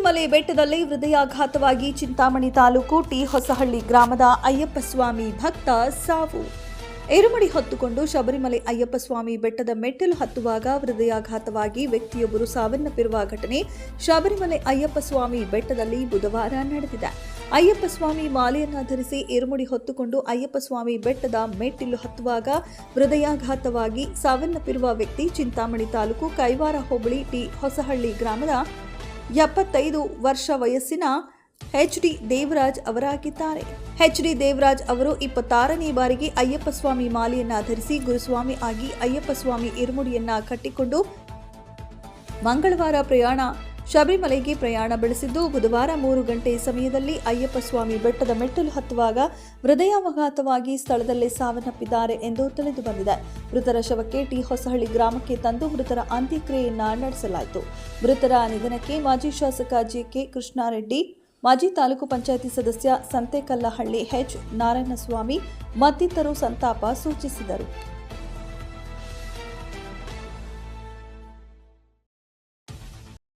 ಶಬರಿಮಲೆ ಬೆಟ್ಟದಲ್ಲಿ ಹೃದಯಾಘಾತವಾಗಿ ಚಿಂತಾಮಣಿ ತಾಲೂಕು ಟಿ ಹೊಸಹಳ್ಳಿ ಗ್ರಾಮದ ಅಯ್ಯಪ್ಪ ಸ್ವಾಮಿ ಭಕ್ತ ಸಾವು. ಏರುಮಡಿ ಹೊತ್ತುಕೊಂಡು ಶಬರಿಮಲೆ ಅಯ್ಯಪ್ಪ ಸ್ವಾಮಿ ಬೆಟ್ಟದ ಮೆಟ್ಟಿಲು ಹತ್ತುವಾಗ ಹೃದಯಾಘಾತವಾಗಿ ವ್ಯಕ್ತಿಯೊಬ್ಬರು ಸಾವನ್ನಪ್ಪಿರುವ ಘಟನೆ ಶಬರಿಮಲೆ ಅಯ್ಯಪ್ಪ ಸ್ವಾಮಿ ಬೆಟ್ಟದಲ್ಲಿ ಬುಧವಾರ ನಡೆದಿದೆ. ಅಯ್ಯಪ್ಪ ಸ್ವಾಮಿ ಮಾಲೆಯನ್ನ ಧರಿಸಿ ಏರುಮಡಿ ಹೊತ್ತುಕೊಂಡು ಅಯ್ಯಪ್ಪ ಸ್ವಾಮಿ ಬೆಟ್ಟದ ಮೆಟ್ಟಿಲು ಹತ್ತುವಾಗ ಹೃದಯಾಘಾತವಾಗಿ ಸಾವನ್ನಪ್ಪಿರುವ ವ್ಯಕ್ತಿ ಚಿಂತಾಮಣಿ ತಾಲೂಕು ಕೈವಾರ ಹೋಬಳಿ ಟಿ ಹೊಸಹಳ್ಳಿ ಗ್ರಾಮದ 75 ವರ್ಷ ವಯಸ್ಸಿನ ಎಚ್.ಡಿ. ದೇವರಾಜ್ ಅವರಾಗಿದ್ದಾರೆ. ಎಚ್.ಡಿ. ದೇವರಾಜ್ ಅವರು 26ನೇ ಬಾರಿಗೆ ಅಯ್ಯಪ್ಪ ಸ್ವಾಮಿ ಮಾಲೆಯನ್ನ ಧರಿಸಿ ಗುರುಸ್ವಾಮಿ ಆಗಿ ಅಯ್ಯಪ್ಪ ಸ್ವಾಮಿ ಇರುಮುಡಿಯನ್ನ ಕಟ್ಟಿಕೊಂಡು ಮಂಗಳವಾರ ಶಬರಿಮಲೆಗೆ ಪ್ರಯಾಣ ಬೆಳೆಸಿದ್ದು, ಬುಧವಾರ 3 ಗಂಟೆ ಸಮಯದಲ್ಲಿ ಅಯ್ಯಪ್ಪ ಸ್ವಾಮಿ ಬೆಟ್ಟದ ಮೆಟ್ಟಲು ಹತ್ತುವಾಗ ಹೃದಯಾಘಾತವಾಗಿ ಸ್ಥಳದಲ್ಲೇ ಸಾವನ್ನಪ್ಪಿದ್ದಾರೆ ಎಂದು ತಿಳಿದು ಬಂದಿದೆ. ಮೃತರ ಶವಕ್ಕೆ ಟಿ ಹೊಸಹಳ್ಳಿ ಗ್ರಾಮಕ್ಕೆ ತಂದು ಮೃತರ ಅಂತ್ಯಕ್ರಿಯೆಯನ್ನ ನಡೆಸಲಾಯಿತು. ಮೃತರ ನಿಧನಕ್ಕೆ ಮಾಜಿ ಶಾಸಕ ಜೆ.ಕೆ. ಕೃಷ್ಣಾರೆಡ್ಡಿ, ಮಾಜಿ ತಾಲೂಕು ಪಂಚಾಯಿತಿ ಸದಸ್ಯ ಸಂತೆಕಲ್ಲಹಳ್ಳಿ ಎಚ್. ನಾರಾಯಣಸ್ವಾಮಿ ಮತ್ತಿತರರು ಸಂತಾಪ ಸೂಚಿಸಿದರು.